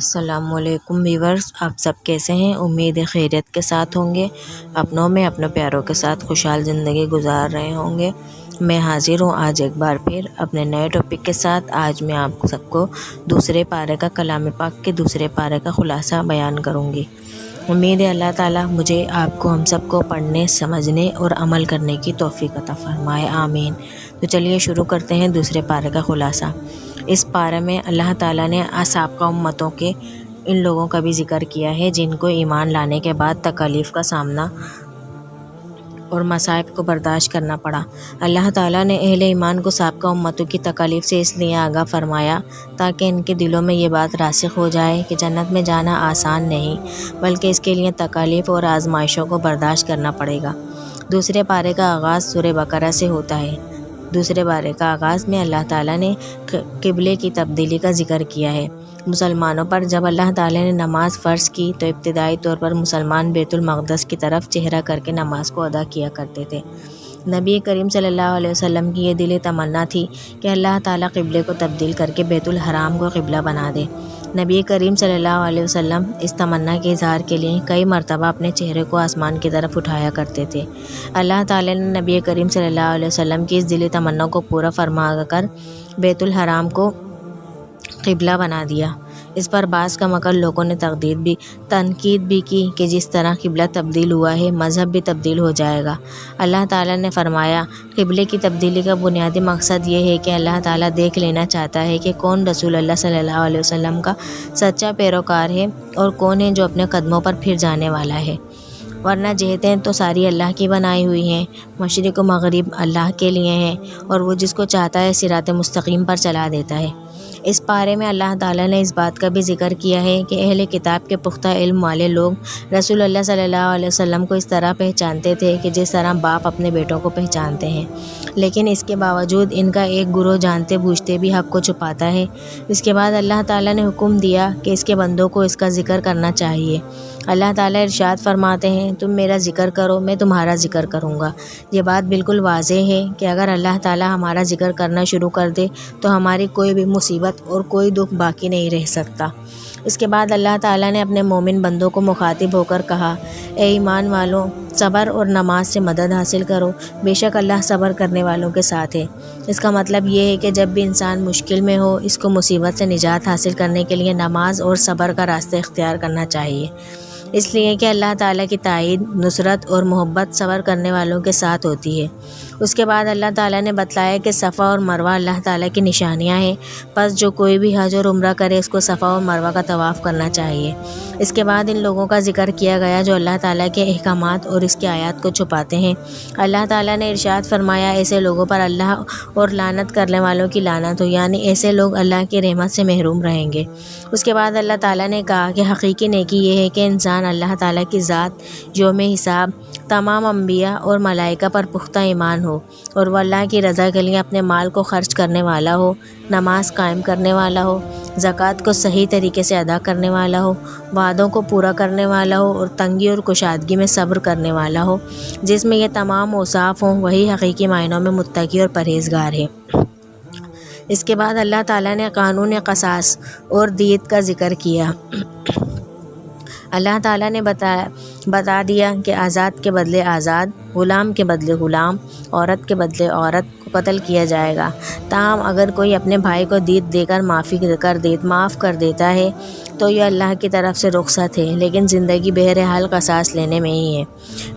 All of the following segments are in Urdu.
السلام علیکم ویورز، آپ سب کیسے ہیں؟ امید ہے خیریت کے ساتھ ہوں گے، اپنوں میں اپنے پیاروں کے ساتھ خوشحال زندگی گزار رہے ہوں گے۔ میں حاضر ہوں آج ایک بار پھر اپنے نئے ٹاپک کے ساتھ۔ آج میں آپ سب کو دوسرے پارے کا کلام پاک کے دوسرے پارے کا خلاصہ بیان کروں گی۔ امید ہے اللہ تعالیٰ مجھے، آپ کو، ہم سب کو پڑھنے، سمجھنے اور عمل کرنے کی توفیق عطا فرمائے، آمین۔ تو چلیے شروع کرتے ہیں دوسرے پارے کا خلاصہ۔ اس پارے میں اللہ تعالیٰ نے سابقہ امتوں کے ان لوگوں کا بھی ذکر کیا ہے جن کو ایمان لانے کے بعد تکالیف کا سامنا اور مصائب کو برداشت کرنا پڑا۔ اللہ تعالیٰ نے اہل ایمان کو سابقہ امتوں کی تکالیف سے اس لیے آگاہ فرمایا تاکہ ان کے دلوں میں یہ بات راسخ ہو جائے کہ جنت میں جانا آسان نہیں، بلکہ اس کے لیے تکالیف اور آزمائشوں کو برداشت کرنا پڑے گا۔ دوسرے پارے کا آغاز سورہ بقرہ سے ہوتا ہے۔ دوسرے پارے کا آغاز میں اللہ تعالیٰ نے قبلے کی تبدیلی کا ذکر کیا ہے۔ مسلمانوں پر جب اللہ تعالیٰ نے نماز فرض کی تو ابتدائی طور پر مسلمان بیت المقدس کی طرف چہرہ کر کے نماز کو ادا کیا کرتے تھے۔ نبی کریم صلی اللہ علیہ وسلم کی یہ دلی تمنا تھی کہ اللہ تعالیٰ قبلے کو تبدیل کر کے بیت الحرام کو قبلہ بنا دے۔ نبی کریم صلی اللہ علیہ وسلم اس تمنا کے اظہار کے لیے کئی مرتبہ اپنے چہرے کو آسمان کی طرف اٹھایا کرتے تھے۔ اللہ تعالیٰ نے نبی کریم صلی اللہ علیہ وسلم کی اس دلی تمنا کو پورا فرما کر بیت الحرام کو قبلہ بنا دیا۔ اس پر بعض کم عقل لوگوں نے تنقید بھی کی کہ جس طرح قبلہ تبدیل ہوا ہے مذہب بھی تبدیل ہو جائے گا۔ اللہ تعالیٰ نے فرمایا، قبلے کی تبدیلی کا بنیادی مقصد یہ ہے کہ اللہ تعالیٰ دیکھ لینا چاہتا ہے کہ کون رسول اللہ صلی اللہ علیہ وسلم کا سچا پیروکار ہے اور کون ہے جو اپنے قدموں پر پھر جانے والا ہے، ورنہ جہتیں تو ساری اللہ کی بنائی ہوئی ہیں، مشرق و مغرب اللہ کے لیے ہیں اور وہ جس کو چاہتا ہے صراط مستقیم پر چلا دیتا ہے۔ اس پارے میں اللہ تعالیٰ نے اس بات کا بھی ذکر کیا ہے کہ اہل کتاب کے پختہ علم والے لوگ رسول اللہ صلی اللہ علیہ وسلم کو اس طرح پہچانتے تھے کہ جس طرح باپ اپنے بیٹوں کو پہچانتے ہیں، لیکن اس کے باوجود ان کا ایک گروہ جانتے بوجھتے بھی حق کو چھپاتا ہے۔ اس کے بعد اللہ تعالیٰ نے حکم دیا کہ اس کے بندوں کو اس کا ذکر کرنا چاہیے۔ اللہ تعالیٰ ارشاد فرماتے ہیں، تم میرا ذکر کرو میں تمہارا ذکر کروں گا۔ یہ بات بالکل واضح ہے کہ اگر اللہ تعالیٰ ہمارا ذکر کرنا شروع کر دے تو ہماری کوئی بھی مصیبت اور کوئی دکھ باقی نہیں رہ سکتا۔ اس کے بعد اللہ تعالیٰ نے اپنے مومن بندوں کو مخاطب ہو کر کہا، اے ایمان والوں، صبر اور نماز سے مدد حاصل کرو، بے شک اللہ صبر کرنے والوں کے ساتھ ہے۔ اس کا مطلب یہ ہے کہ جب بھی انسان مشکل میں ہو، اس کو مصیبت سے نجات حاصل کرنے کے لیے نماز اور صبر کا راستہ اختیار کرنا چاہیے، اس لیے کہ اللہ تعالیٰ کی تائید، نصرت اور محبت صبر کرنے والوں کے ساتھ ہوتی ہے۔ اس کے بعد اللہ تعالیٰ نے بتلایا کہ صفا اور مروہ اللہ تعالیٰ کی نشانیاں ہیں، پس جو کوئی بھی حج اور عمرہ کرے اس کو صفا اور مروہ کا طواف کرنا چاہیے۔ اس کے بعد ان لوگوں کا ذکر کیا گیا جو اللہ تعالیٰ کے احکامات اور اس کی آیات کو چھپاتے ہیں۔ اللہ تعالیٰ نے ارشاد فرمایا، ایسے لوگوں پر اللہ اور لعنت کرنے والوں کی لعنت ہو، یعنی ایسے لوگ اللہ کی رحمت سے محروم رہیں گے۔ اس کے بعد اللہ تعالیٰ نے کہا کہ حقیقی نیکی یہ ہے کہ انسان اللہ تعالیٰ کی ذات، یوم حساب، تمام انبیاء اور ملائکہ پر پختہ ایمان ہو اور وہ اللہ کی رضا کے لیے اپنے مال کو خرچ کرنے والا ہو، نماز قائم کرنے والا ہو، زکوٰۃ کو صحیح طریقے سے ادا کرنے والا ہو، وعدوں کو پورا کرنے والا ہو اور تنگی اور کشادگی میں صبر کرنے والا ہو۔ جس میں یہ تمام اوصاف ہوں وہی حقیقی معنوں میں متقی اور پرہیزگار ہے۔ اس کے بعد اللہ تعالیٰ نے قانون قصاص اور دیت کا ذکر کیا۔ اللہ تعالیٰ نے بتا دیا کہ آزاد کے بدلے آزاد، غلام کے بدلے غلام، عورت کے بدلے عورت کو قتل کیا جائے گا۔ تاہم اگر کوئی اپنے بھائی کو دیت دے کر معاف کر دیتا ہے تو یہ اللہ کی طرف سے رخصت ہے، لیکن زندگی بہرحال قصاص لینے میں ہی ہے۔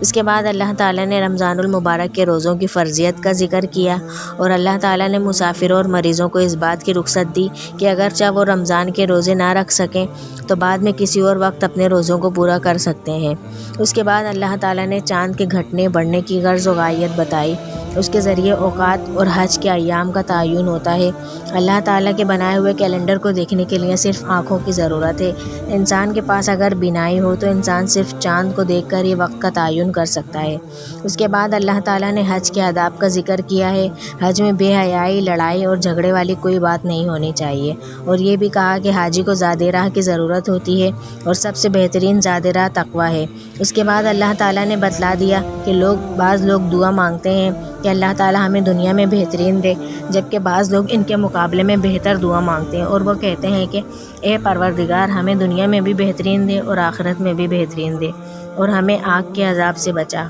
اس کے بعد اللہ تعالیٰ نے رمضان المبارک کے روزوں کی فرضیت کا ذکر کیا اور اللہ تعالیٰ نے مسافروں اور مریضوں کو اس بات کی رخصت دی کہ اگرچہ وہ رمضان کے روزے نہ رکھ سکیں تو بعد میں کسی اور وقت اپنے روزوں کو پورا کر سکتے ہیں۔ اس کے بعد اللہ تعالیٰ نے چاند کے گھٹنے بڑھنے کی غرض و غایت بتائی۔ اس کے ذریعے اوقات اور حج کے ایام کا تعین ہوتا ہے۔ اللہ تعالیٰ کے بنائے ہوئے کیلنڈر کو دیکھنے کے لیے صرف آنکھوں کی ضرورت ہے۔ انسان کے پاس اگر بینائی ہو تو انسان صرف چاند کو دیکھ کر ہی وقت کا تعین کر سکتا ہے۔ اس کے بعد اللہ تعالیٰ نے حج کے آداب کا ذکر کیا ہے۔ حج میں بے حیائی، لڑائی اور جھگڑے والی کوئی بات نہیں ہونی چاہیے، اور یہ بھی کہا کہ حاجی کو زاد راہ کی ضرورت ہوتی ہے اور سب سے بہترین زاد راہ تقویٰ ہے۔ اس کے بعد اللہ تعالیٰ نے بتلا دیا کہ بعض لوگ دعا مانگتے ہیں کہ اللہ تعالیٰ ہمیں دنیا میں بہترین دے، جبکہ بعض لوگ ان کے مقابلے میں بہتر دعا مانگتے ہیں اور وہ کہتے ہیں کہ اے پروردگار ہمیں دنیا میں بھی بہترین دے اور آخرت میں بھی بہترین دے اور ہمیں آگ کے عذاب سے بچا۔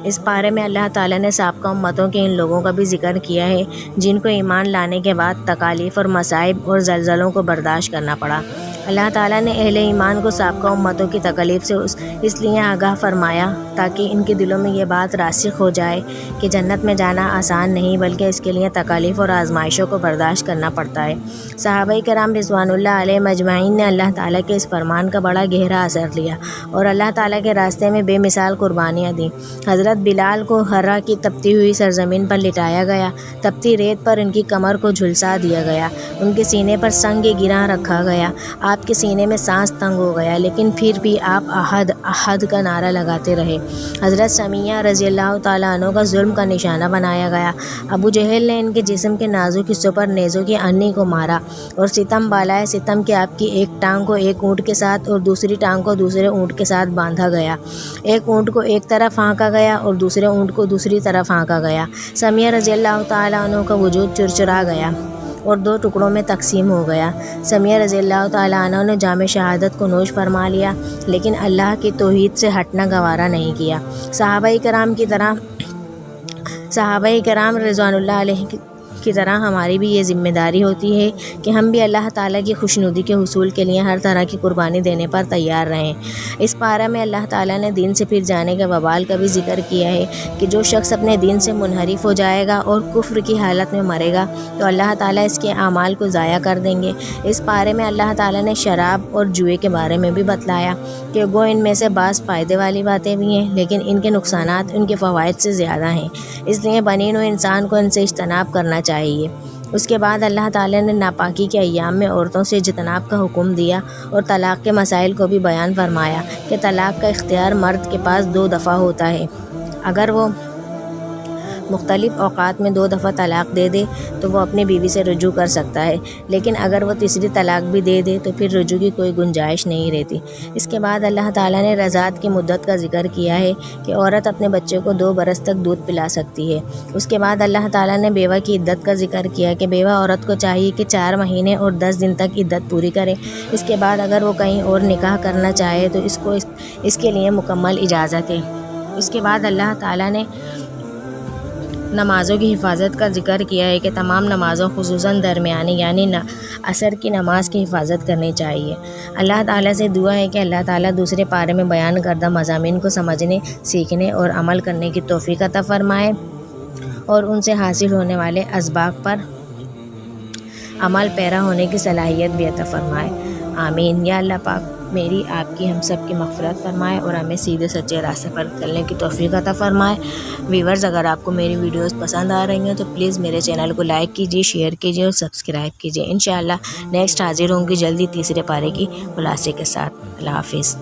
اس پارے میں اللہ تعالیٰ نے سابقہ امتوں کے ان لوگوں کا بھی ذکر کیا ہے جن کو ایمان لانے کے بعد تکالیف اور مصائب اور زلزلوں کو برداشت کرنا پڑا۔ اللہ تعالیٰ نے اہل ایمان کو سابقہ امتوں کی تکالیف سے اس لیے آگاہ فرمایا تاکہ ان کے دلوں میں یہ بات راسخ ہو جائے کہ جنت میں جانا آسان نہیں بلکہ اس کے لیے تکالیف اور آزمائشوں کو برداشت کرنا پڑتا ہے۔ صحابہ کرام رضوان اللہ علیہ مجمعین نے اللہ تعالیٰ کے اس فرمان کا بڑا گہرا اثر لیا اور اللہ تعالیٰ کے راستے میں بے مثال قربانیاں دیں۔ حضرت بلال کو حرا کی تپتی ہوئی سرزمین پر لٹایا گیا، تپتی ریت پر ان کی کمر کو جھلسا دیا گیا، ان کے سینے پر سنگ گراں رکھا گیا، آپ کے سینے میں سانس تنگ ہو گیا، لیکن پھر بھی آپ احد احد کا نعرہ لگاتے رہے۔ حضرت سمیہ رضی اللہ تعالیٰ عنہ کا ظلم کا نشانہ بنایا گیا، ابو جہل نے ان کے جسم کے نازک حصوں پر نیزوں کی انی کو مارا اور ستم بالائے ستم کے آپ کی ایک ٹانگ کو ایک اونٹ کے ساتھ اور دوسری ٹانگ کو دوسرے اونٹ کے ساتھ باندھا گیا، ایک اونٹ کو ایک طرف ہانکا گیا اور دوسرے اونٹ کو دوسری طرف ہانکا گیا۔ سمیہ رضی اللہ تعالیٰ عنہ کا وجود چرچرا گیا اور دو ٹکڑوں میں تقسیم ہو گیا۔ سمیہ رضی اللہ تعالیٰ عنہ نے جام شہادت کو نوش فرما لیا لیکن اللہ کی توحید سے ہٹنا گوارا نہیں کیا۔ صحابہ کرام رضوان اللہ علیہ کی طرح ہماری بھی یہ ذمہ داری ہوتی ہے کہ ہم بھی اللہ تعالیٰ کی خوشنودی کے حصول کے لیے ہر طرح کی قربانی دینے پر تیار رہیں۔ اس پارہ میں اللہ تعالیٰ نے دین سے پھر جانے کے وبال کا بھی ذکر کیا ہے کہ جو شخص اپنے دین سے منحرف ہو جائے گا اور کفر کی حالت میں مرے گا تو اللہ تعالیٰ اس کے اعمال کو ضائع کر دیں گے۔ اس پارے میں اللہ تعالیٰ نے شراب اور جوئے کے بارے میں بھی بتلایا کہ گو ان میں سے بعض فائدے والی باتیں بھی ہیں لیکن ان کے نقصانات ان کے فوائد سے زیادہ ہیں، اس لیے بنی نوع انسان کو ان سے اجتناب کرنا چاہیے۔ اس کے بعد اللہ تعالیٰ نے ناپاکی کے ایام میں عورتوں سے اجتناب کا حکم دیا اور طلاق کے مسائل کو بھی بیان فرمایا کہ طلاق کا اختیار مرد کے پاس 2 دفعہ ہوتا ہے، اگر وہ مختلف اوقات میں 2 دفعہ طلاق دے دے تو وہ اپنی بیوی سے رجوع کر سکتا ہے، لیکن اگر وہ تیسری طلاق بھی دے دے تو پھر رجوع کی کوئی گنجائش نہیں رہتی۔ اس کے بعد اللہ تعالیٰ نے رضاعت کی مدت کا ذکر کیا ہے کہ عورت اپنے بچے کو 2 برس تک دودھ پلا سکتی ہے۔ اس کے بعد اللہ تعالیٰ نے بیوہ کی عدت کا ذکر کیا کہ بیوہ عورت کو چاہیے کہ 4 مہینے اور 10 دن تک عدت پوری کرے۔ اس کے بعد اگر وہ کہیں اور نکاح کرنا چاہے تو اس کے لیے مکمل اجازت ہے۔ اس کے بعد اللہ تعالیٰ نے نمازوں کی حفاظت کا ذکر کیا ہے کہ تمام نمازوں خصوصاً درمیانی یعنی عصر کی نماز کی حفاظت کرنی چاہیے۔ اللہ تعالیٰ سے دعا ہے کہ اللہ تعالیٰ دوسرے پارے میں بیان کردہ مضامین کو سمجھنے، سیکھنے اور عمل کرنے کی توفیق عطا فرمائے اور ان سے حاصل ہونے والے اسباق پر عمل پیرا ہونے کی صلاحیت بھی عطا فرمائے۔ آمین۔ یا اللہ پاک میری، آپ کی، ہم سب کی مغفرت فرمائے اور ہمیں سیدھے سچے راستے پر چلنے کی توفیق عطا فرمائے۔ ویورز، اگر آپ کو میری ویڈیوز پسند آ رہی ہیں تو پلیز میرے چینل کو لائک کیجیے، شیئر کیجیے اور سبسکرائب کیجیے۔ انشاءاللہ نیکسٹ حاضر ہوں گی جلدی تیسرے پارے کی خلاصے کے ساتھ۔ اللہ حافظ۔